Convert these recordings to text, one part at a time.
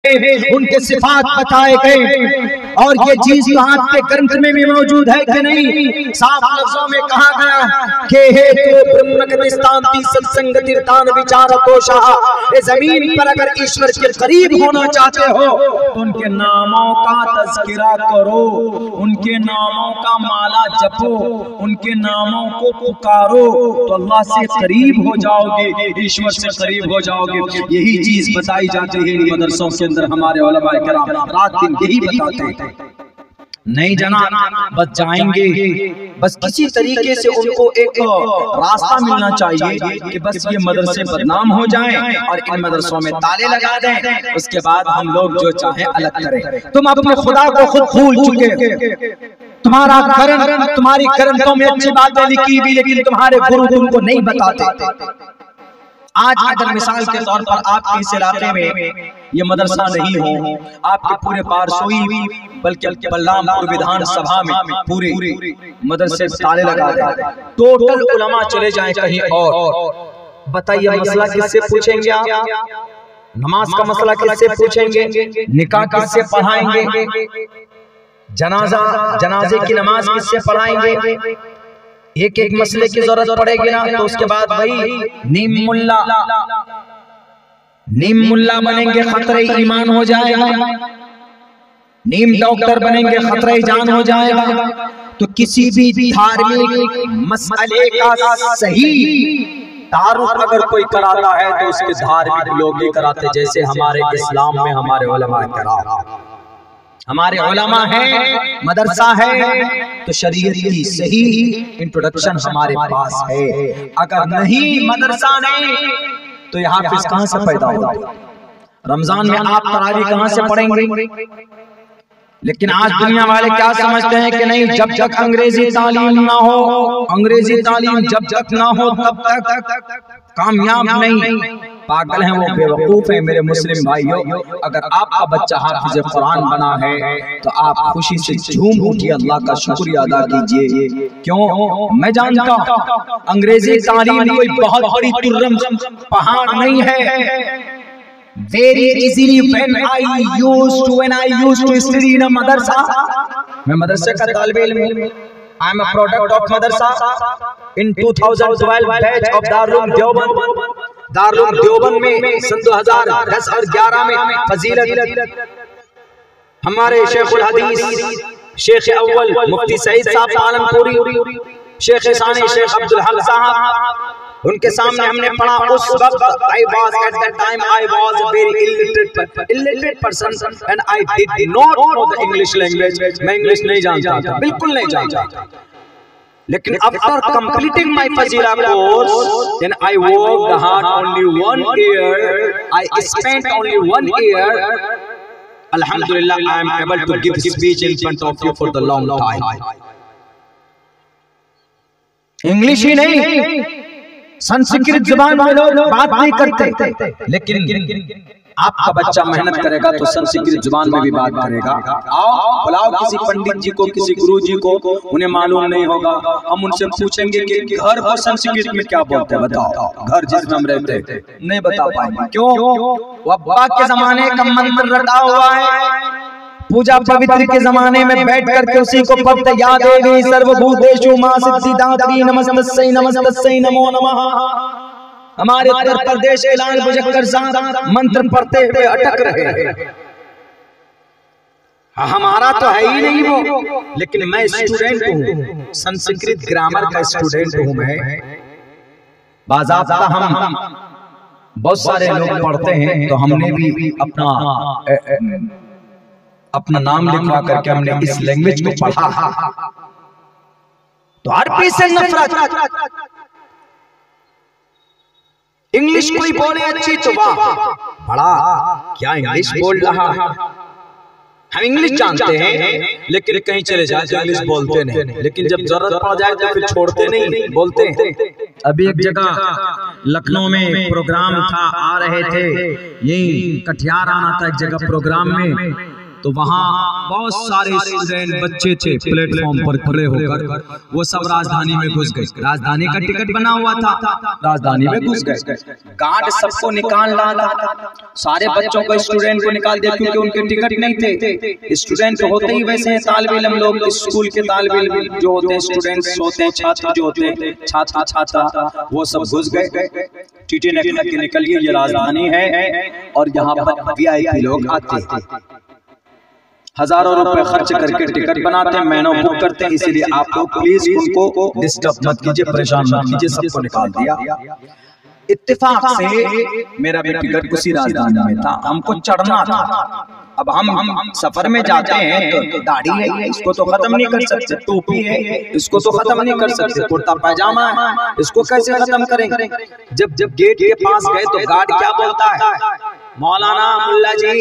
उनके सिफात बताए गए। और ये चीज तो आपके ग्रंथ में भी मौजूद है कि नहीं? साफ लफ्जों में कहा गया कि हे तो ब्रह्मकदिस्तांति सत्संगतिर्तान विचारकोशः, इस जमीन पर अगर ईश्वर के करीब होना चाहते हो तो उनके नामों का तज़किरा करो, उनके नामों का माला जपो, उनके नामों को पुकारो तो अल्लाह से करीब हो जाओगे, ईश्वर से करीब हो जाओगे। यही चीज बताई जाती है मदरसों के अंदर। हमारे उलमाए किराम रात दिन यही बताते हैं। नहीं जना बस जाएंगे, बस किसी तरीके से उनको एक रास्ता मिलना चाहिए कि बस ये मदरसे बदनाम हो जाएं और इन मदरसों में ताले लगा दें, उसके बाद हम लोग जो चाहे अलग करें। तुम अपने खुदा को खुद भूल चुके, तुम्हारा करन तुम्हारी ग्रंथों में अच्छी बातें लिखी भी, लेकिन तुम्हारे गुरु तुमको नहीं बताते। आज अगर मिसाल के तौर पर आपके इस इलाके में ये मदरसा नहीं हो, आपके पूरे पारसोई बल्कि बलरामपुर विधानसभा में पूरे मदरसे ताले लगा दें, टोटल उलमा चले जाएं कहीं और, बताइए मसला किससे पूछेंगे आप? नमाज का मसला किससे पूछेंगे? निकाह किससे पढ़ाएंगे? जनाजे की नमाज किससे पढ़ाएंगे? एक एक मसले की जरूरत पड़ेगी ना, तो उसके बाद भाई नीम मुल्ला बनेंगे, खतरे ईमान हो जाएगा। नीम डॉक्टर बनेंगे, खतरे जान हो जाएगा। तो किसी भी धार्मिक मसले का सही तारुफ अगर कोई कराता है तो उसके धार्मिक लोग ही कराते, जैसे हमारे इस्लाम में हमारे उलमा कराम, हमारे उलमा है, मदरसा है, तो शरीयत की सही इंट्रोडक्शन हमारे पास है। अगर नहीं मदरसा नहीं तो यहाँ हाफिज कहाँ से पैदा होगा? रमजान में आप तरावी कहाँ से पढ़ेंगे? लेकिन आज दुनिया वाले क्या समझते हैं कि नहीं, जब तक अंग्रेजी तालीम ना हो, अंग्रेजी तालीम जब तक ना हो तब तक कामयाब नहीं। पागल हैं वो, बेवकूफ है मेरे मुस्लिम भाइयों। अगर आपका बच्चा हाफिज कुरान बना है तो आप खुशी से झूम उठिए, अल्लाह का शुक्रिया अदा कीजिए। क्यों? मैं जानता हूँ अंग्रेजी तालीम कोई बहुत बड़ी तुर्रम पहाड़ नहीं है। Very easily when I used to study in a madrasa, मैं मदरसे का तालिब इल्म हूँ। I am a product of madrasa in 2012 batch of Darul Deoband में सन 2010 और 11 में फजीलत हमारे शेखुल हदीस शेख अव्वल मुफ्ती सईद साहब पालनपुरी, शेख सानी शेख अब्दुल हक साहब, उनके सामने हमने पढ़ा। उस वक्त I was at that time I was a very illiterate person and I did not know the English language। मैं इंग्लिश नहीं जानता था, बिल्कुल नहीं जानता था। लेकिन after completing my Fazila course then I worked hard only 1 year, I spent only 1 year, alhamdulillah I am able to give speech in front of you for the long time। English ही नहीं, संस्कृत जुबान में लोग बात नहीं करते, लेकिन आपका बच्चा मेहनत करेगा तो संस्कृत जुबान में भी बात करेगा। आओ बुलाओ किसी पंडित जी को, किसी गुरु जी को, उन्हें मालूम नहीं होगा, हम उनसे पूछेंगे कि घर को संस्कृत में क्या बोलते हैं, बताओ। घर जिसमें हम रहते हैं नहीं बता पाएंगे। क्यों? वो अब्बा के जमाने का मंत्र रटा हुआ है, पूजा पवित्र के जमाने में बैठ करके उसी को पढ़ते, या देवी सर्वभूतेषु मां सिद्धिदात्री नमस्तस्यै नमस्तस्यै नमो नमः। हमारे उत्तर प्रदेश के लाल मुजक्कर साहब मंत्र पढ़ते हुए अटक रहे हैं। हमारा तो है ही नहीं वो, लेकिन मैं स्टूडेंट हूँ, संस्कृत ग्रामर का स्टूडेंट हूँ मैं। बाज़ाब्ता हम बहुत सारे लोग पढ़ते हैं, तो हमने भी अपना नाम लिखवा करके हमने इस लैंग्वेज को पढ़ा। तो अरबी से नफरत, इंग्लिश कोई बोले अच्छी तो वाह, बड़ा क्या इंग्लिश बोल रहा है। हम इंग्लिश जानते हैं लेकिन कहीं चले जाए तो इंग्लिश बोलते नहीं, लेकिन जब जरूरत पड़ जाए तो फिर छोड़ते नहीं, बोलते हैं। अभी एक जगह लखनऊ में प्रोग्राम था, आ रहे थे, यही कटिहार आना था एक जगह प्रोग्राम में, तो वहाँ बहुत सारे स्टूडेंट बच्चे थे प्लेटफॉर्म पर खड़े होकर, वो सब राजधानी में घुस गए। राजधानी का टिकट बना हुआ था, राजधानी में घुस गए। गार्ड सबको निकाल रहा था, सारे बच्चों को, स्टूडेंट को निकाल दिया क्योंकि उनके टिकट नहीं थे। स्टूडेंट होते ही वैसे हैं, तालिब इल्म लोग, स्कूल के तालिब इल्म जो होते हैं, स्टूडेंट्स होते हैं, छात्र जो होते हैं, छात्र छात्रा, वो सब घुस गए। टीटी ने कहा कि निकलिए, ये राजधानी है और यहाँ पर वीआईपी लोग आते हैं, हजारों रुपए खर्च करके टिकट बनाते हैं, महीनों बुक करते हैं, इसीलिए आप लोग प्लीज उनको डिस्टर्ब मत कीजिए, परेशान मत कीजिए। सबको निकाल दिया। इत्तेफाक से मेरा भी टिकट उसी राजधानी में था, हमको चढ़ना था। अब हम सफर में जाते हैं तो दाढ़ी है, इसको तो खत्म नहीं कर सकते, टोपी है, इसको तो खत्म नहीं कर सकते, कुर्ता पैजामा है, इसको कैसे खत्म करेंगे। जब गेट के पास गए तो गार्ड क्या बोलता है, मौलाना मुल्ला जी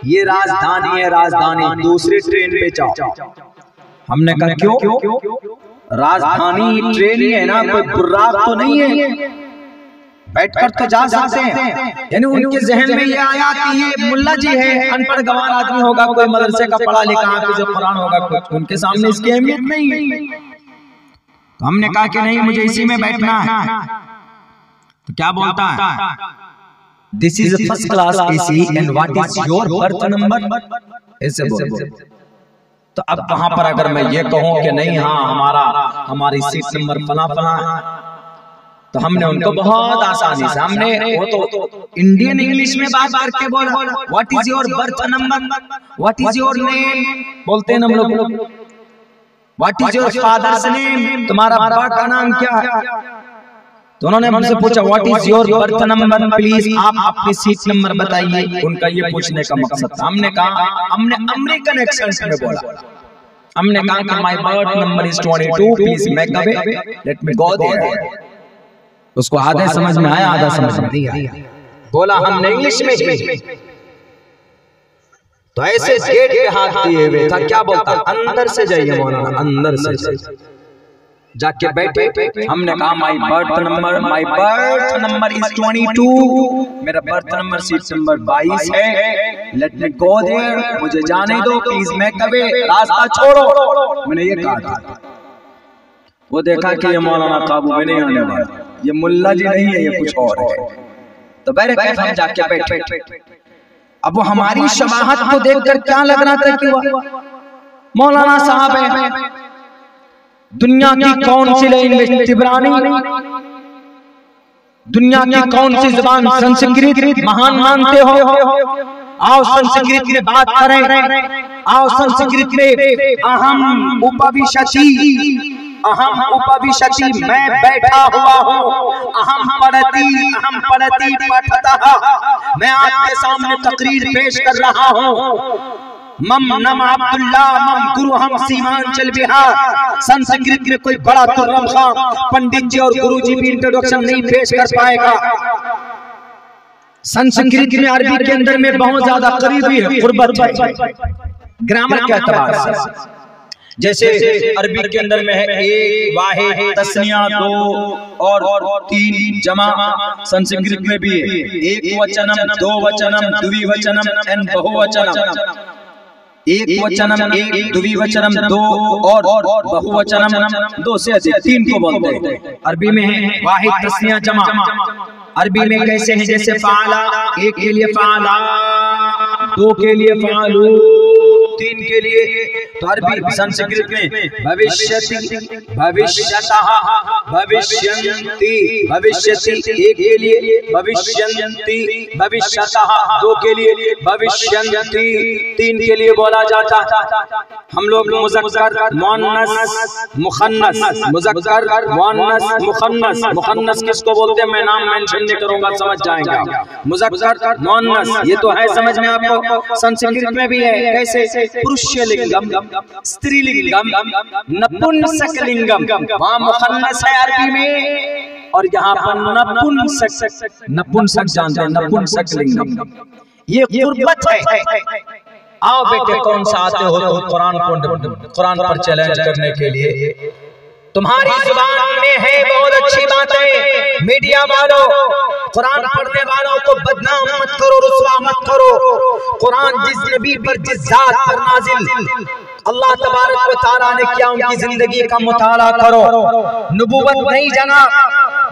ये राजधानी है, राजधानी, दूसरी ट्रेन पे जाओ। हमने कहा क्यों? राजधानी ट्रेन ही है ना, कोई बुर्राक तो नहीं है, बैठकर तो जा सकते हैं। यानी उनके जहन में ये आया कि ये मुल्ला जी है, अनपढ़ गंवार आदमी होगा, कोई मदरसे का पढ़ा लिखा हाफिज़ कुरान होगा, कुछ उनके सामने इसकी अहमियत नहीं है। तो हमने कहा कि नहीं, मुझे इसी में बैठना है। तो क्या बोलता है, this is first class AC and what is your birth number, ऐसे बोलते। तो अब वहां पर अगर मैं ये कहूं कि नहीं, हाँ हमारी सीट नंबर फला फला है, तो हमने उनको बहुत आसानी से, हमने वो तो इंडियन इंग्लिश में बात करके बोला, what is your birth number, what is your name बोलते हैं हम लोग, what is your father's name, तुम्हारा बाबा का नाम क्या है। तो उन्होंने हमसे पूछा what is your birth number, please आप अपनी सीट नंबर बताइए। उनका ये पूछने का मकसद था। हमने कहा, हमने अमेरिकन एक्सेंट में बोला, हमने कहा कि my birth number is 22, please make a way, let me go there. उसको आधा समझ में आया, आधा समझ में नहीं आया। बोला हमने इंग्लिश में ही। तो ऐसे गेट पे हाथ दिए हुए था, क्या बोलता, अंदर से जाइए मौलाना, अंदर से जाइए। जाके बैठे, हमने कहा माय बर्थ नंबर इज 22, मेरा बर्थ नंबर सीट नंबर 22 है, लेट मी गो देयर, मुझे जाने दो प्लीज, मेक अ वे, रास्ता छोड़ो। मैंने ये कहा। वो देखा कि ये मौलाना काबू में नहीं आने वाला, ये मुल्ला जी नहीं है, ये कुछ और है। तो बहरकैफ हम जाके बैठे। अब वो हमारी शबाहत को देखकर क्या लग रहा था कि वो मौलाना साहब है, दुनिया की कौन सी लैंग्वेज तिब्रानी, दुनिया की कौन सी जुबान संस्कृत महान मानते हो, आओ संस्कृत में बात करें, आओ संस्कृत में अहम उपविशति, मैं बैठा हुआ हूँ, अहम पढ़ती पठतः, मैं आपके सामने तकरीर पेश कर रहा हूँ। मम नम अब्दुल्ला मम गुरु हम सीमांचल बिहार। संस्कृत में कोई बड़ा तुर्रम खां पंडित जी और गुरु जी भी इंट्रोडक्शन नहीं पेश कर पाएगा। संस्कृत में अरबी के अंदर में बहुत ज्यादा करीबी है, कुर्बत है ग्रामर के एतबार से। जैसे अरबी के अंदर में है एक, वाहिद, तस्निया, दो और तीन जमा। संस्कृत में भी एक वचनम, दो वचनम, द्विवचनम एंड बहुवचनम। एक वचनम एक, द्विवचनम दो और बहुवचनम दो से अधिक, तीन को बोलते हैं। अरबी में है वाहिद, तस्निया, जमा। अरबी में कैसे है, जैसे फाला, एक के लिए फाला, दो के लिए फालू, तीन के लिए। तो अरबी संस्कृत में भविष्यति, भविष्यतः, भविष्यन्ति, भविष्यति एक के लिए, भविष्यन्ति, भविष्यतः दो के लिए, भविष्यन्ति तीन के लिए बोला जाता। हम लोग मुज़क्कर, मुअन्नस, मुखन्नस, मुज़क्कर, मुअन्नस, मुखन्नस। मुखन्नस किसको बोलते हैं मैं नाम मेंशन नहीं करूंगा, समझ जाएंगे। मुज़क्कर, मुअन्नस ये तो है समझ में आपको। संस्कृत में भी है कैसे, पुरुषलिंगम, स्त्रीलिंगम, नपुंसकलिंगम। वहाँ मुखन्नस है अरबी में और यहाँ पर नपुंसक, नपुंसक जानते हैं, नपुंसकलिंगम। ये कुर्बत है। आओ बेटे कौन सा आते हो तो कुरान पर चैलेंज करने के लिए। तुम्हारी जुबान में है बहुत अच्छी बातें, मीडिया वालों कुरान पढ़ने वालों को बदनाम मत करो, रुसवा मत करो। कुरान जिस नबी पर, जिस जात पर नाजिल अल्लाह तबारक व तआला ने किया, उनकी जिंदगी का मुताला करो। नबूवत नहीं जनाब,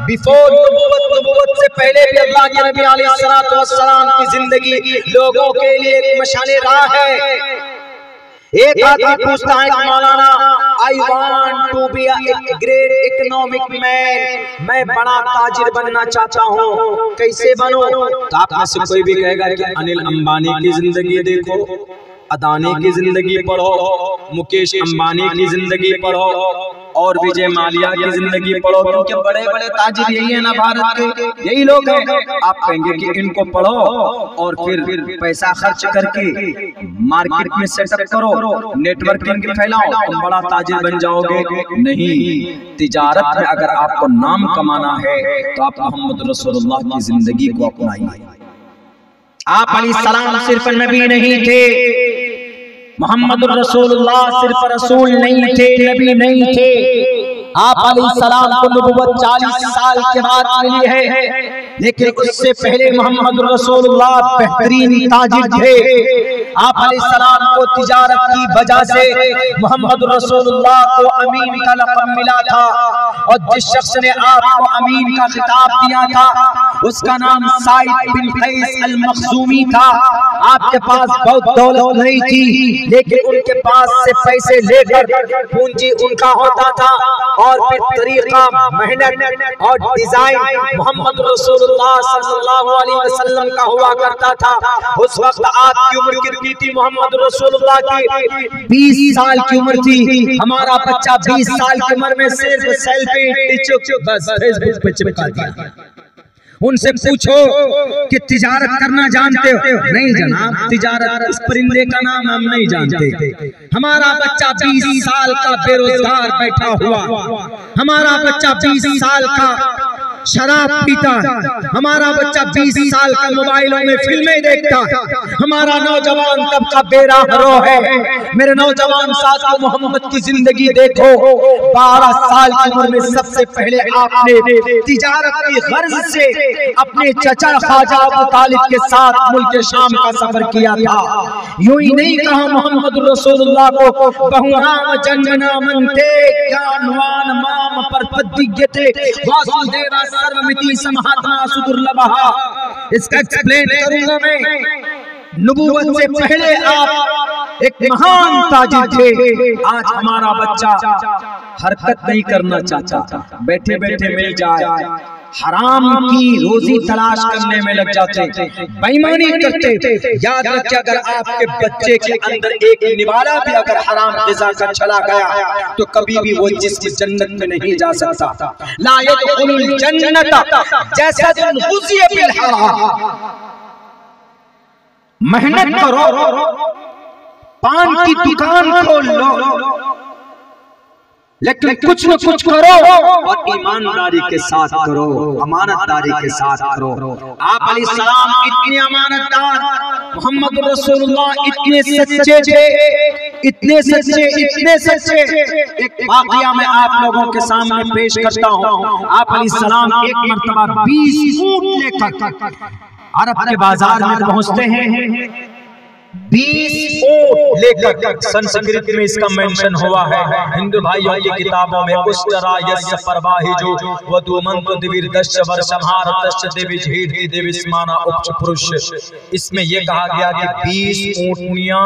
बिफोर नबूवत, नबूवत से पहले भी अल्लाह के नबी अलैहिस्सलातु वस्सलाम की जिंदगी लोगों के लिए एक मशाले राह है। एक आदमी पूछता है कि मौलाना, I want to be a great economic man, मैं बड़ा ताजिर बनना चाहता हूँ, कैसे बनूं? तो आप में से कोई भी कहेगा कि अनिल अंबानी की जिंदगी देखो, अदानी की जिंदगी पढ़ो, मुकेश अंबानी की जिंदगी पढ़ो और विजय माल्या की जिंदगी पढ़ो, क्योंकि बड़े बड़े ताजिर यही है ना भारत के, यही लोग हैं। आप कहेंगे कि इनको पढ़ो और फिर पैसा खर्च करके मार्केट में सेटअप करो, नेटवर्किंग फैलाओ, तुम बड़ा ताजिर बन जाओगे। नहीं, तिजारत में अगर आपको नाम कमाना है तो आप मोहम्मद रसूलुल्लाह की जिंदगी को अपनाइए। आप अलैहिस्सलाम सिर्फ नबी नहीं थे, मोहम्मद रसूलुल्लाह सिर्फ रसूल नहीं थे, नबी नहीं थे। आप अलैहिस्सलाम को नबुव्वत 40 साल के बाद मिली है, लेकिन उससे पहले मोहम्मद रसूलुल्लाह बेहतरीन ताजिर थे। आप अलैहिस्सलाम को तिजारत की वजह से मोहम्मद रसूलुल्लाह को अमीन का लक़ब मिला था, और जिस शख्स ने आपको अमीन का खिताब दिया था उसका नाम साइद बिन कैस अल मखज़ूमी था। आपके पास बहुत दौलत नहीं थी, लेकिन उनके पास से पैसे लेकर पूंजी उनका होता था, और फिर तरीका, मेहनत और डिजाइन मोहम्मद रसूलुल्लाह सल्लल्लाहु अलैहि वसल्लम का हुआ करता था। उस वक्त आपकी उम्र कितनी थी? मोहम्मद रसूलुल्लाह की 20 साल की उम्र थी। हमारा बच्चा 20 साल की उम्र में सिर्फ सेल्फी बस फेसबुक पे चिपका दिया। उनसे पूछो कि तिजारत करना जानते हो? नहीं जनाब, तिजारत, इस परिंदे का नाम हम नहीं जानते। हमारा बच्चा 20 साल का बेरोजगार बैठा हुआ, हमारा बच्चा 20 साल का शराब पीता, हमारा बच्चा 20 साल का मोबाइलों में फिल्में देखता, हमारा नौजवान तबका बेराहरो है। मेरे नौजवान साथियों, मोहम्मद की जिंदगी देखो। 12 साल की उम्र में सबसे पहले आपने तिजारत की गर्ज से अपने चचा ख्वाजा अबू तालिब के साथ मुल्क शाम का सफर किया था। यूं ही नहीं कहा मोहम्मद रसूलुल्लाह को बहुराम जन्मना मनते ज्ञानवान माम पर पद्दियते वासुदेवा सर्वमिति समहात्मा सुदुर्लभहा। इसका एक्सप्लेन करूंगा मैं। नबूवत से पहले आप एक महान ताजिर थे। आज हमारा बच्चा हरकत नहीं करना चाहता, बैठे बैठे मिल जाए, हराम की रोजी तलाश करने में लग जाते, बेईमानी करते। याद रखिए, अगर आपके बच्चे के अंदर एक निवाला भी अगर हराम ग़िज़ा का चला गया तो कभी भी वो जिस्म जन्नत में नहीं जा सकता। ला यदखुलुल जन्नत जसदुन ग़ुज़िया बिल हराम। मेहनत करो, पान की दुकान खोल लो, लेकिन कुछ न कुछ करो और ईमानदारी के साथ करो, अमानतदारी के साथ करो। आप अलैहिस्सलाम इतने अमानतदार, मोहम्मद रसूलुल्लाह इतने सच्चे थे, इतने सच्चे, इतने सच्चे। एक वाक़या मैं आप लोगों के सामने पेश करता हूँ। आप अलैहिस्सलाम एक मर्तबा 20 ऊंट लेकर अरब के बाजार में पहुंचते हैं। 20 ऊंट लेकर, संस्कृत में इसका मेंशन हुआ है हिंदू भाइयों की किताबों में। उस्तरा यस्य परवाहिजो वधुमंत दिविर्दश्च वर्षमहारतश्च देविझीढ़ि देविस्माना उपच पुरुष। इसमें यह कहा गया कि 20 ऊंटनियां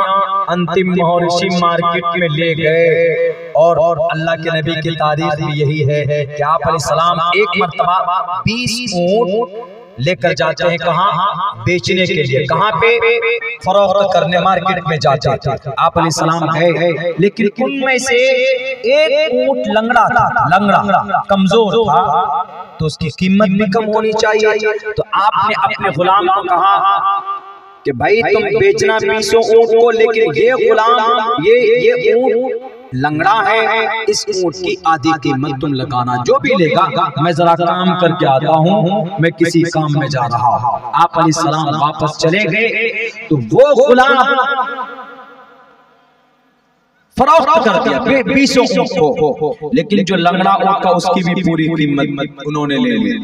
अंतिम महर्षि मार्केट में ले गए, और अल्लाह के नबी की तारीफ भी यही है कि आप अलैहिस्सलाम एक मर्तबा 20 ऊंट लेकर जाते हैं। कहाँ? बेचने के लिए। कहाँ पे? फरोख्त करने मार्केट में जाते थे। आप अलैहिस्सलाम गए, लेकिन उनमें से एक ऊंट लंगड़ा था, लंगड़ा कमजोर था, तो उसकी कीमत भी कम होनी चाहिए। तो आपने अपने गुलाम को कहा कि भाई तुम बेचना 20 ऊंट को, लेकिन ये गुलाम, ये ऊंट लंगड़ा है, इस ऊंट की आधी कीमत तुम लगाना, जो भी लेगा। मैं जरा काम करके आता हूँ, मैं किसी काम में जा रहा हूँ। आप अलैहिस्सलाम वापस चले गए तो वो गुलाम फरोख्त कर दिया 20 ऊंट को, लेकिन जो लंगड़ा ऊंट का उसकी भी पूरी कीमत उन्होंने ले ली।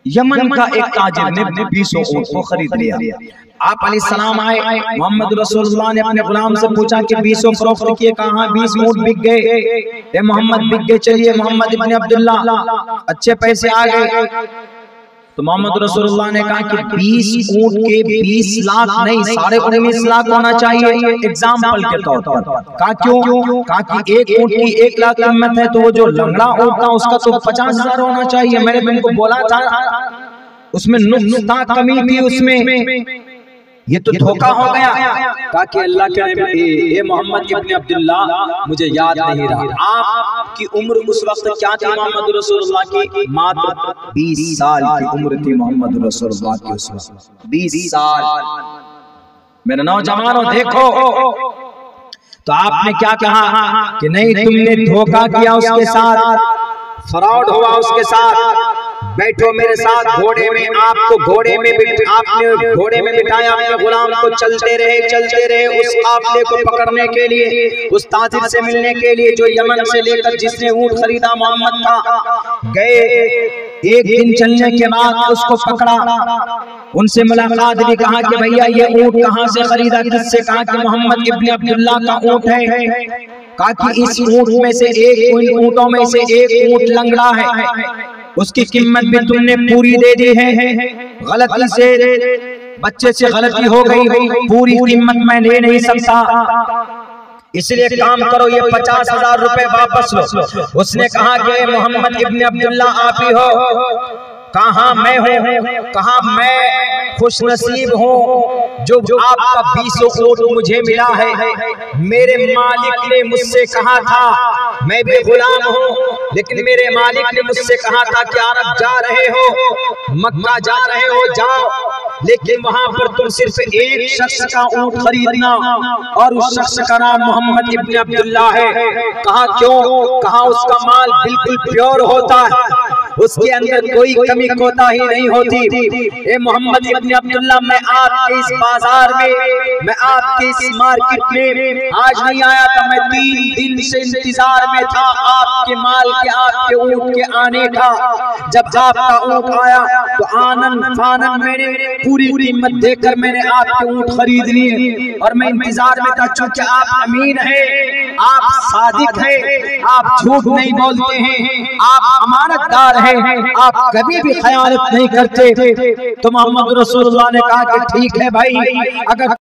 यमन का एक ताजिर ने 20 ऊंट को खरीद लिया। आप अलैहिस्सलाम आए, मोहम्मद रसूलुल्लाह ने अपने गुलाम से पूछा कि 20 फरोख्त किए, कहाँ 20 ऊंट बिक गए? ए मोहम्मद बिक गए, चलिए मोहम्मद इब्न अब्दुल्ला अच्छे पैसे आ गए। तो मोहम्मद रसूलुल्लाह ने कहा कि 20 ऊंट के 20 लाख नहीं 19.5 लाख होना चाहिए एग्जाम्पल के तौर पर। कहा क्यों? कहा कि एक ऊंट की 1 लाख कीमत है, तो वो जो लंगड़ा ऊंट था उसका तो 50,000 होना चाहिए। मैंने तुमको बोला था, उसमें नुक्ता कमी थी उसमें, ये तो धोखा हो गया। कहा कि अल्लाह के नबी मोहम्मद इब्न अब्दुल्ला मुझे याद नहीं रहा, आपकी उम्र उस वक्त क्या थी मोहम्मद रसूलुल्लाह की? मात्र 20 साल की उम्र थी मोहम्मद रसूलुल्लाह की उस वक्त, 20 साल। मेरे नौजवानों देखो, तो आपने क्या कहा कि नहीं तुमने धोखा किया उसके साथ, फ्रॉड हुआ उसके साथ, बैठो मेरे साथ घोड़े में, आपको घोड़े में आपने घोड़े में बिठाया, अपने गुलाम को चलते रहे उस काफिले को पकड़ने के लिए, उस ताजिर से मिलने के लिए जो यमन से लेकर जिसने ऊंट खरीदा मोहम्मद का। गए, एक दिन चलने के बाद उसको पकड़ा, उनसे मुलाकात भी, कहा कि भैया ये ऊंट कहाँ से खरीदा, किससे? कहा कि मोहम्मद इब्न अब्दुल्ला का ऊंट है। कहा कि इस ऊंट में से एक ऊंटों में से एक ऊंट लंगड़ा है, उसकी कीमत भी तुमने पूरी दे दी है, गलती से बच्चे से गलती हो गई, पूरी कीमत मैं ले नहीं सकता, इसलिए काम करो ये 50,000 रुपए वापस लो। उसने कहा कि मोहम्मद इब्न अब्दुल्ला आप ही हो? कहाँ मैं हूँ, कहाँ मैं खुश नसीब हूँ जो आपका 20 ऊंट मुझे मिला है। मेरे मालिक ने मुझसे कहा था, मैं भी गुलाम हूँ, लेकिन मेरे मालिक ने मुझसे कहा था कि अरब जा रहे हो, मक्का जा रहे हो, जाओ, लेकिन वहां पर तुम सिर्फ एक शख्स का ऊंट खरीदना, और उस शख्स का नाम मोहम्मद इब्न अब्दुल्ला है। कहा क्यों? कहा उसका माल बिल्कुल प्योर होता है, उसके अंदर कोई कमी कोताही नहीं होती। ए मोहम्मद इब्न अब्दुल्ला, मैं आपके इस बाजार में, मैं आपके इस मार्केट में आज नहीं आया था, मैं 3 दिन से इंतजार में था आपके माल के, आपके ऊंट के आने का। जब आपका ऊंट आया तो आनन फानन मैंने पूरी कीमत देकर मैंने आपके ऊंट खरीद लिए, और मैं इंतजार में था, चूंकि आप अमीन हैं, आप सादिक हैं, आप झूठ नहीं बोलते हैं, आप अमानतदार हैं, आप कभी भी खयानत नहीं करते। तो मोहम्मद रसूलुल्लाह ने कहा कि ठीक है भाई, अगर